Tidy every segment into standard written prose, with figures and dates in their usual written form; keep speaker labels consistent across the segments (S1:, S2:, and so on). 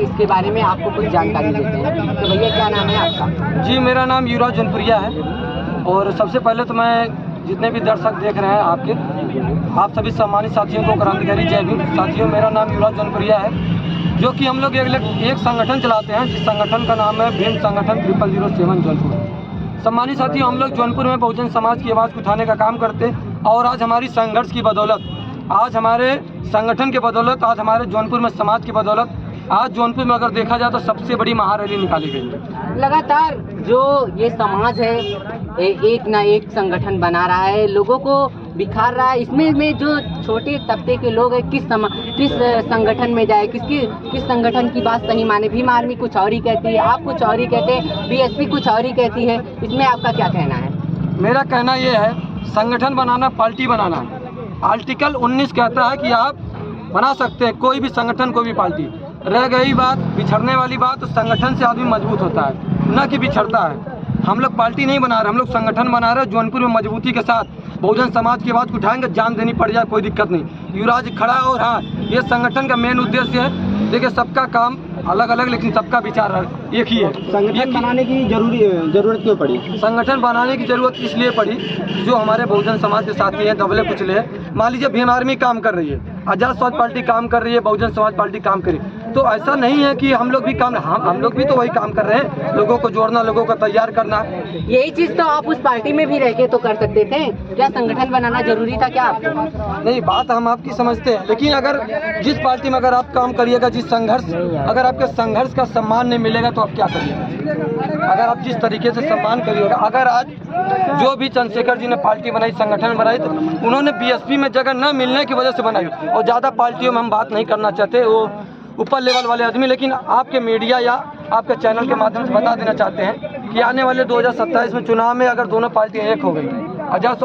S1: इसके बारे में आपको कुछ जानकारी देते हैं। तो भैया क्या नाम है आपका?
S2: जी मेरा नाम युवराज जौनपुरिया है। और सबसे पहले तो मैं जितने भी दर्शक देख रहे हैं आप सभी सम्मानित साथियों को क्रांतिकारी जय भीम। साथियों, मेरा नाम युवराज जौनपुरिया है, जो कि हम लोग एक संगठन चलाते हैं, जिस संगठन का नाम है भीम संगठन 0007 जौनपुर। सम्मानित साथियों, हम लोग जौनपुर में बहुजन समाज की आवाज़ उठाने का काम करते हैं और आज हमारी संघर्ष की बदौलत, आज हमारे संगठन के बदौलत, आज हमारे जौनपुर में समाज की बदौलत आज जौनपुर में अगर देखा जाए तो सबसे बड़ी महारैली निकाली गई है।
S1: लगातार जो ये समाज है एक ना एक संगठन बना रहा है, लोगों को बिखार रहा है। इसमें में जो छोटे तबके के लोग हैं किस संगठन में जाए, किस संगठन की बात सही माने। भीम आर्मी कुछ और ही कहती है, आप कुछ और ही कहते हैं, बीएसपी कुछ और ही कहती है। इसमें आपका क्या कहना है?
S2: मेरा कहना ये है, संगठन बनाना पार्टी बनाना है। आर्टिकल 19 कहता है कि आप बना सकते हैं कोई भी संगठन, कोई भी पार्टी। रह गई बात बिछड़ने वाली बात, तो संगठन से आदमी मजबूत होता है, न कि बिछड़ता है। हम लोग पार्टी नहीं बना रहे, हम लोग संगठन बना रहे हैं। जौनपुर में मजबूती के साथ बहुजन समाज की बात उठाएंगे, जान देनी पड़ जाए कोई दिक्कत नहीं। युवराज खड़ा है। और हाँ, ये संगठन का मेन उद्देश्य है, देखिए सबका काम अलग अलग लेकिन सबका विचार एक ही है।
S3: संगठन बनाने की जरूरत क्यों पड़ी?
S2: संगठन बनाने की जरूरत इसलिए पड़ी, जो हमारे बहुजन समाज के साथी हैं, दबले कुचले हैं। मान लीजिए भीम आर्मी काम कर रही है, आज़ाद समाज पार्टी काम कर रही है, बहुजन समाज पार्टी काम कर रही है, तो ऐसा नहीं है कि हम लोग भी काम, हम लोग भी तो वही काम कर रहे हैं, लोगों को जोड़ना, लोगों को तैयार करना।
S1: यही चीज़ तो आप उस पार्टी में भी रह के तो कर सकते थे। क्या संगठन बनाना जरूरी था क्या आपको?
S2: नहीं, बात हम आपकी समझते हैं, लेकिन अगर जिस पार्टी में अगर आप काम करिएगा, जिस संघर्ष, अगर आपके संघर्ष का सम्मान नहीं मिलेगा तो आप क्या करिएगा? अगर आप जिस तरीके से सम्मान करिएगा, अगर आज जो भी चंद्रशेखर जी ने पार्टी बनाई, संगठन बनाई, तो उन्होंने बीएसपी में जगह न मिलने की वजह से बनाई। और ज़्यादा पार्टियों में हम बात नहीं करना चाहते, वो ऊपर लेवल वाले आदमी, लेकिन आपके मीडिया या आपके चैनल के माध्यम से बता देना चाहते हैं कि आने वाले 2027 में चुनाव में अगर दोनों पार्टियां एक हो गई,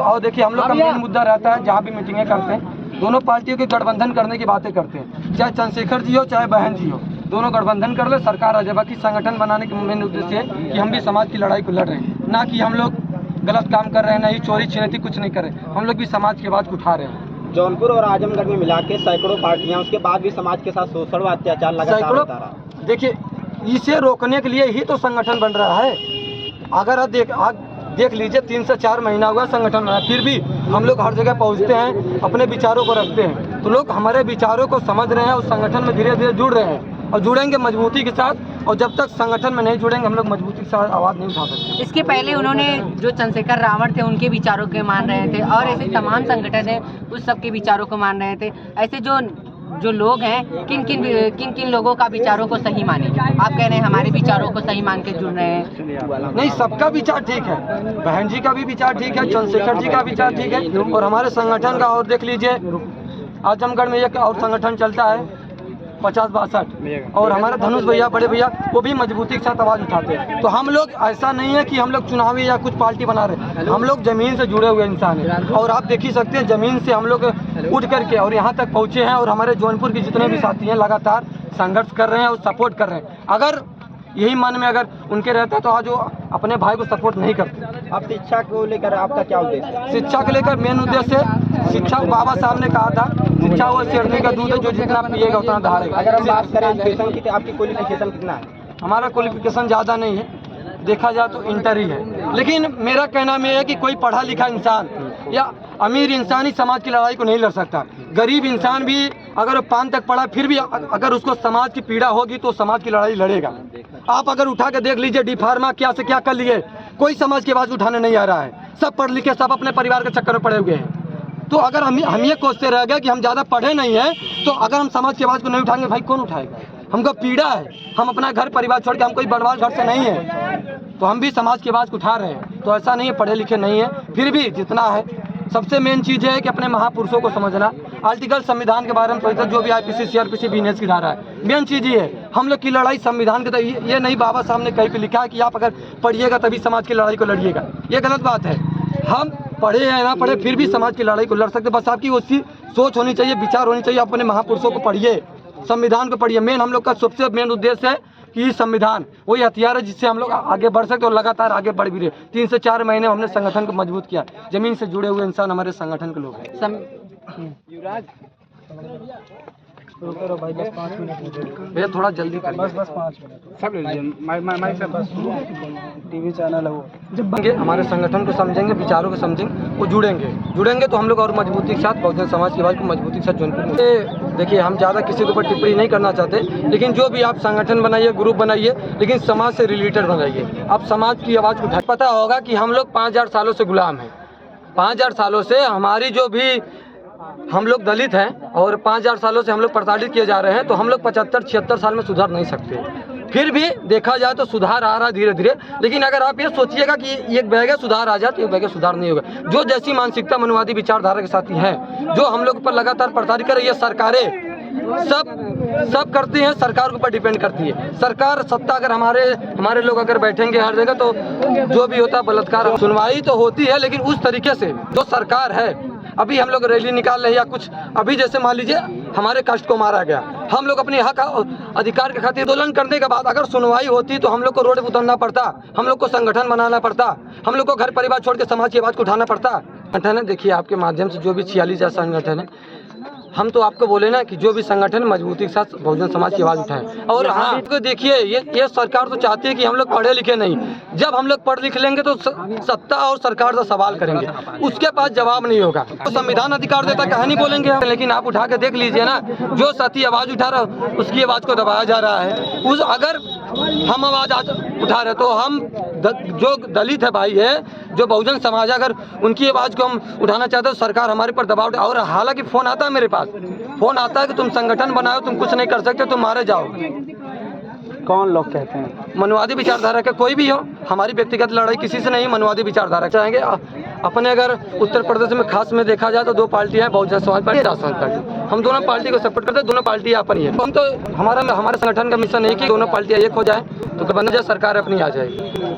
S2: और देखिए हम लोग का मेन मुद्दा रहता है, जहाँ भी मीटिंगें करते हैं, दोनों पार्टियों के गठबंधन करने की बातें करते हैं। चाहे चंद्रशेखर जी हो, चाहे बहन जी हो, दोनों गठबंधन कर ले, सरकार आ जाए। बाकी संगठन बनाने का मेन उद्देश्य है कि हम भी समाज की लड़ाई को लड़ रहे हैं, ना कि हम लोग गलत काम कर रहे हैं, ना ही चोरी छिनैती कुछ नहीं कर रहे। हम लोग भी समाज की आवाज़ उठा रहे हैं।
S3: जौनपुर और आजमगढ़ में मिला के सैकड़ों पार्टियां, उसके बाद भी समाज के साथ शोषण व अत्याचार लगातार होता रहा।
S2: देखिए, इसे रोकने के लिए ही तो संगठन बन रहा है। अगर आप देख लीजिए, 3 से 4 महीना हुआ संगठन बना, फिर भी हम लोग हर जगह पहुंचते हैं, अपने विचारों को रखते हैं, तो लोग हमारे विचारों को समझ रहे हैं और संगठन में धीरे धीरे जुड़ रहे हैं और जुड़ेंगे मजबूती के साथ। और जब तक संगठन में नहीं जुड़ेंगे, हम लोग मजबूती के साथ आवाज़ नहीं उठा सकते।
S1: इसके पहले उन्होंने जो चंद्रशेखर रावण थे उनके विचारों के मान रहे थे, और ऐसे तमाम संगठन हैं उस सब के विचारों को मान रहे थे। ऐसे जो लोग हैं, किन किन लोगों का विचारों को सही माने? आप कह रहे हैं हमारे विचारों को सही मान के जुड़ रहे हैं।
S2: नहीं, सबका विचार ठीक है, बहन जी का भी विचार ठीक है, चंद्रशेखर जी का विचार ठीक है, और हमारे संगठन का। और देख लीजिए, आजमगढ़ में एक और संगठन चलता है 50-62, और हमारे धनुष भैया, बड़े भैया, वो भी मजबूती के साथ आवाज़ उठाते हैं। तो हम लोग, ऐसा नहीं है कि हम लोग चुनावी या कुछ पार्टी बना रहे हैं, हम लोग ज़मीन से जुड़े हुए इंसान हैं। और आप देख ही सकते हैं, ज़मीन से हम लोग उठ करके और यहाँ तक पहुँचे हैं। और हमारे जौनपुर के जितने भी साथी हैं लगातार संघर्ष कर रहे हैं और सपोर्ट कर रहे हैं। अगर यही मन में अगर उनके रहते तो आज वो अपने भाई को सपोर्ट नहीं करते।
S3: अब शिक्षा को लेकर आपका क्या उद्देश्य?
S2: शिक्षा को लेकर मेन उद्देश्य है, शिक्षा बाबा साहब ने कहा था, शिक्षा वो शेरनी का दूध है, जो जितना पिएगा उतना दहाड़ेगा।
S3: अगर हम बात करें एजुकेशन की, तो आपकी क्वालिफिकेशन कितना है?
S2: हमारा क्वालिफिकेशन ज़्यादा नहीं है, देखा जाए तो इंटर ही है। लेकिन मेरा कहना में है कि कोई पढ़ा लिखा इंसान या अमीर इंसान ही समाज की लड़ाई को नहीं लड़ सकता। गरीब इंसान भी अगर 5 तक पढ़ा, फिर भी अगर उसको समाज की पीड़ा होगी तो समाज की लड़ाई लड़ेगा। आप अगर उठा के देख लीजिए, डी फार्मा क्या से क्या कर लिए, कोई समाज की आवाज़ उठाने नहीं आ रहा है। सब पढ़ लिखे, सब अपने परिवार के चक्कर में पड़े हुए हैं। तो अगर हम ये कोसते रह गए कि हम ज़्यादा पढ़े नहीं हैं, तो अगर हम समाज की आवाज़ को नहीं उठाएंगे, भाई कौन उठाएगा? हमको पीड़ा है, हम अपना घर परिवार छोड़ के, हम कोई बड़वाल घर से नहीं है, तो हम भी समाज की आवाज़ उठा रहे हैं। तो ऐसा नहीं है पढ़े लिखे नहीं है, फिर भी जितना है, सबसे मेन चीज़ है कि अपने महापुरुषों को समझना, आर्टिकल संविधान के बारे में सोचना, जो भी IPC CRPC बिजनेस की धारा है, मेन चीज़ ये है। हम लोग की लड़ाई संविधान के तो ये नहीं बाबा साहब ने कहीं पे लिखा है कि आप अगर पढ़िएगा तभी समाज की लड़ाई को लड़िएगा, ये गलत बात है। हम पढ़े या ना पढ़े, फिर भी समाज की लड़ाई को लड़ सकते। बस आपकी उसकी सोच होनी चाहिए, विचार होनी चाहिए। अपने महापुरुषों को पढ़िए, संविधान को पढ़िए। मेन हम लोग का सबसे मेन उद्देश्य है कि संविधान वही हथियार है जिससे हम लोग आगे बढ़ सकते और लगातार आगे बढ़ भी रहे। 3 से 4 महीने हमने संगठन को मजबूत किया। जमीन से जुड़े हुए इंसान हमारे संगठन के लोग हैं। भैया थोड़ा जल्दी कर,
S4: बस 5 मिनट सब ले लीजिए, माइक से बस टीवी चैनल है वो।
S2: जब हमारे संगठन को समझेंगे, विचारों को समझेंगे, वो जुड़ेंगे तो हम लोग और मजबूती के साथ बहुजन समाज की आवाज़ को मजबूती के साथ जौनपुर। देखिए हम ज़्यादा किसी के ऊपर टिप्पणी नहीं करना चाहते, लेकिन जो भी आप संगठन बनाइए, ग्रुप बनाइए, लेकिन समाज से रिलेटेड बनाइए। आप समाज की आवाज़ को पता होगा कि हम लोग 5000 सालों से गुलाम हैं। 5000 सालों से हमारी जो भी हम लोग दलित हैं और 5000 सालों से हम लोग प्रताड़ित किए जा रहे हैं, तो हम लोग 75-76 साल में सुधार नहीं सकते। फिर भी देखा जाए तो सुधार आ रहा है धीरे धीरे, लेकिन अगर आप ये सोचिएगा कि एक बेगे सुधार आ जाए तो एक बेगे सुधार नहीं होगा। जो जैसी मानसिकता मनवादी विचारधारा के साथी हैं, जो हम लोग पर लगातार प्रताड़ित कर रही है सरकारें, सब करती हैं, सरकार के ऊपर डिपेंड करती है। सरकार सत्ता अगर हमारे लोग अगर बैठेंगे हर जगह तो जो भी होता है बलात्कार, सुनवाई तो होती है, लेकिन उस तरीके से जो सरकार है, अभी हम लोग रैली निकाल रहे हैं या कुछ, अभी जैसे मान लीजिए हमारे कास्ट को मारा गया, हम लोग अपने हक अधिकार के खातिर आंदोलन करने के बाद अगर सुनवाई होती तो हम लोग को रोड पर उतरना पड़ता, हम लोग को संगठन बनाना पड़ता, हम लोग को घर परिवार छोड़ के समाज की आवाज़ को उठाना पड़ता। संगठन है, देखिए आपके माध्यम से जो भी 46 संगठन है, हम तो आपको बोले ना कि जो भी संगठन मजबूती के साथ बहुजन समाज की आवाज़ उठाएं। और हाँ, तो देखिए ये सरकार तो चाहती है कि हम लोग पढ़े लिखे नहीं। जब हम लोग पढ़ लिख लेंगे तो सत्ता और सरकार से सवाल करेंगे, उसके पास जवाब नहीं होगा। तो संविधान अधिकार देता कहानी बोलेंगे हम, लेकिन आप उठा के देख लीजिए ना, जो साथी आवाज़ उठा रहा उसकी आवाज़ को दबाया जा रहा है। अगर हम आवाज़ उठा रहे तो हम जो दलित है भाई है, जो बहुजन समाज है, अगर उनकी आवाज़ को हम उठाना चाहते हैं तो सरकार हमारे पर दबाव। और हालांकि फ़ोन आता है मेरे पास, फ़ोन आता है कि तुम संगठन बनाओ, तुम कुछ नहीं कर सकते, तुम मारे जाओ।
S4: कौन लोग कहते हैं?
S2: मनवादी विचारधारा के कोई भी हो, हमारी व्यक्तिगत लड़ाई किसी से नहीं, मनवादी विचारधारा चाहेंगे। अपने अगर उत्तर प्रदेश में खास में देखा जाए तो 2 पार्टियां हैं, बहुजन समाज पार्टी, राष्ट्रवादी पार्टी। हम दोनों पार्टी को सपोर्ट करते हैं, दोनों पार्टियां अपनी है। हम तो हमारे संगठन का मिशन है कि दोनों पार्टियां एक हो जाए तो सरकार अपनी आ जाएगी।